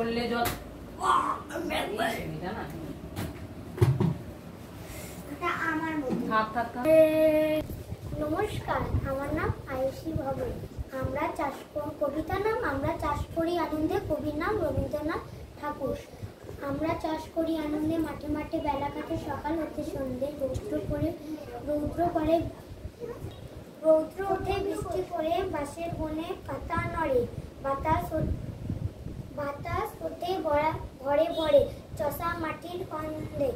করলে যত নমস্কার, আমার নাম আয়ুষী ভবন। আমরা কবিতার নাম আমরা চাষ করি আনন্দে, কবির নাম রবীন্দ্রনাথ ঠাকুর। আমরা চাষ করি আনন্দে, মাঠে মাঠে বেলা কাটে সকাল হতে সন্ধে। রৌদ্র ওঠে বৃষ্টি পড়ে, বাঁশের বনে পাতা নড়ে, বাতাস ওঠে ভরে ভরে চষা মাটির গন্ধে।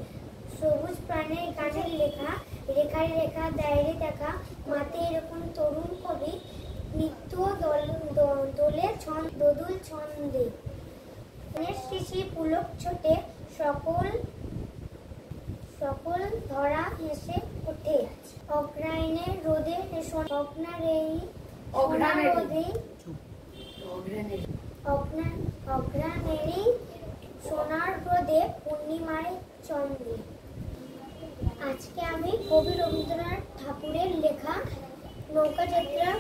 সবুজ প্রাণের গানের লেখা, রেখায় রেখা দেয় দেখা, মাতে এরকম তরুণ কবি নিত্য দোদুল ছন্দে। শিশি পুলক ছোটে, সকল ধরা হেসে ওঠে। অগ্রায়ণের রোদে অগ্রাণেরই সোনার রোদে পূর্ণিমায় চন্দ্রে। আজকে আমি কবি রবীন্দ্রনাথ ঠাকুরের লেখা নৌকাযাত্রা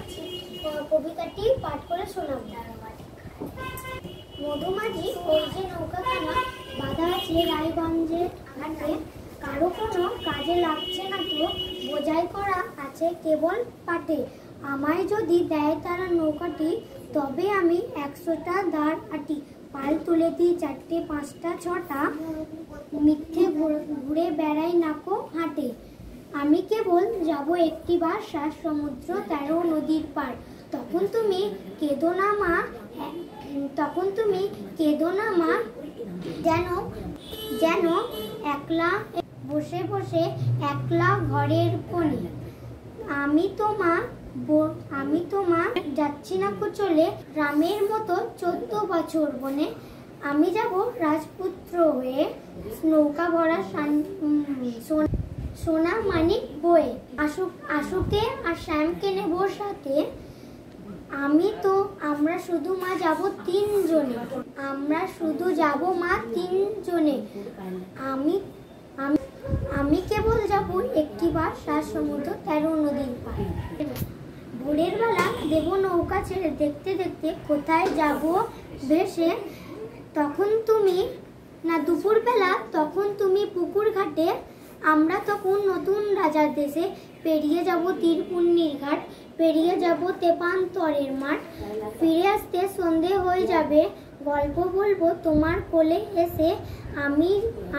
কবিতাটি পাঠ করে শোনাব। মধুমাঝি ওই যে নৌকাখানা বাঁধা আছে রায়গঞ্জের ঘাটে, কারো কোনো কাজে লাগছে না তো, বোঝাই করা আছে কেবল পাটে। আমায় যদি দেয় তারা নৌকাটি, তবে আমি 100টা দাঁড় আটি। পাল তুলে দিই 4টে 5টা 6টা, মিথ্যে ঘুরে বেড়াই নাকো হাটে। আমি কেবল যাব একটিবার সাত সমুদ্র 13 নদীর পার। তখন তুমি কেঁদো না মা, যেন একলা বসে বসে একলা ঘরের কোণে। আমি তো মা যাচ্ছি না কো চলে, রামের মতো 14 বছর বনে। আমি যাব রাজপুত্র হয়ে, নৌকা ভরা সোনা মানিক বয়ে। আশুকে আর শ্যামকে নেব সাথে। আমরা শুধু মা যাব 3 জনে। আমি কেবল যাব একটিবার সাত সমুদ্র 13 নদীর পার। ভোরের বেলা দেব নৌকা ছেড়ে, দেখতে দেখতে কোথায় যাব ভেসে। দুপুর বেলা তখন তুমি পুকুর ঘাটে, আমরা তখন নতুন রাজার দেশে। পেরিয়ে যাব তীরপুর্ণির ঘাট, পেরিয়ে যাব তেপান্তরের মাঠ। ফিরে আসতে সন্ধে হয়ে যাবে, গল্প বলবো তোমার কোলে এসে।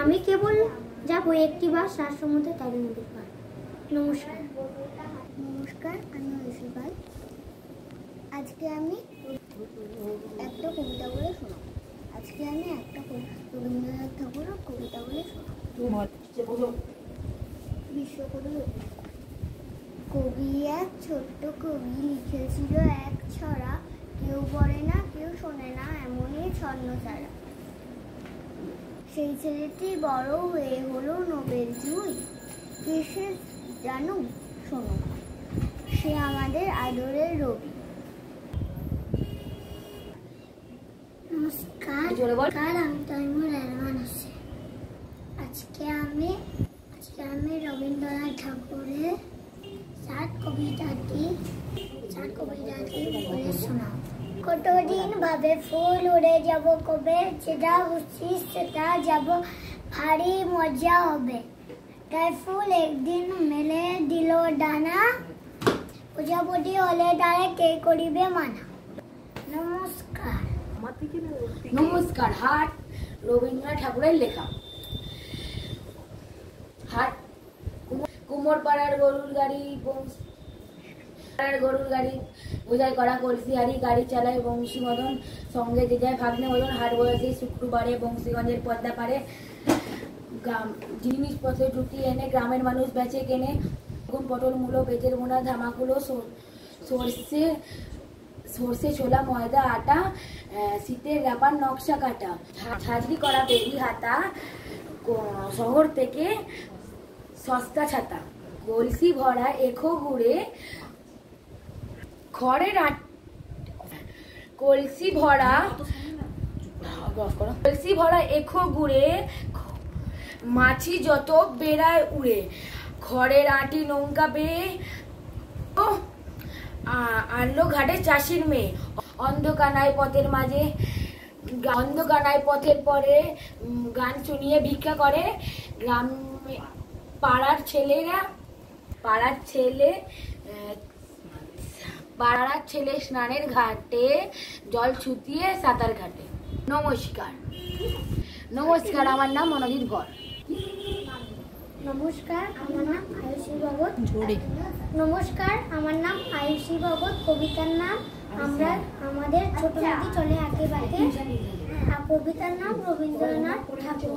আমি কেবল যাব একটিবার সাত সমুদ্র 13 নদীর পার। নমস্কার, আমি ঐশীপাল। আজকে আমি একটা কবিতা বলে শোনাব। রবীন্দ্রনাথ ঠাকুরের কবিতা বলে শোনাব। বিশ্বকবি এক ছোট্ট কবি লিখেছিল এক ছড়া, কেউ পড়ে না কেউ শোনে না এমনই ছন্নছাড়া। সেই ছেলেটি বড় হয়ে হলো নোবেল জয়ী। কে সে জানো? শোনো, সে আমাদের আদরের রবি। নমস্কার, আমি তৈমুর রহমান হোসেন। আজকে আমি রবীন্দ্রনাথ ঠাকুরের 7 কবিতাটি বলে শোনাব। কতদিন ভাবে ফুল উড়ে যাব কবে, যেটা বুঝছি সেটা যাব, ভারী মজা হবে। তাই ফুল একদিন মেলে দিল ডানা, প্রজাপতি হলে তারে কে করিবে মানা। নমস্কার। হাট রবীন্দ্রনাথ ঠাকুরের লেখা। হাট কুমোরপাড়ার গরুর গাড়ি বোঝাই করা কলসি হাড়ি, গাড়ি চালায় বংশী মদন, সঙ্গে যে যায় ভাগ্নে মদন। হাট বয়সে শুক্রবারে বংশীগঞ্জের পদ্মা পারে, জিনিসপত্র জুটি এনে গ্রামের মানুষ বেচে কেনে। পটল মূলো বেতের বোনা ধামাকুলো, সর্ষে ছোলা ময়দা আটা, শীতের ব্যাপার নকশা কাটা। ঝাঁঝরি করা বেরি হাতা, শহর থেকে সস্তা ছাতা। কলসি ভরা এখো গুড়ে এখো গুড়ে, মাছি যত বেড়ায় উড়ে। খড়ের আটি নৌকা বেয়ে আনলো ঘাটে চাষির মেয়ে। অন্ধকানায় পথের মাঝে অন্ধকানায় পথের পরে গান শুনিয়ে ভিক্ষা করে গ্রাম পাড়ার ছেলে স্নানের ঘাটে জল ছুটিয়ে সাঁতার ঘাটে। নমস্কার। নমস্কার, আমার নাম মনোজিৎ কর। নমস্কার, আমার নাম আয়ুষী ভগত। নমস্কার, আমার নাম আয়ুষী ভগত। কবিতার নাম আমাদের ছোট নদী চলে আঁকে বাঁকে। কবিতার নাম রবীন্দ্রনাথ ঠাকুর।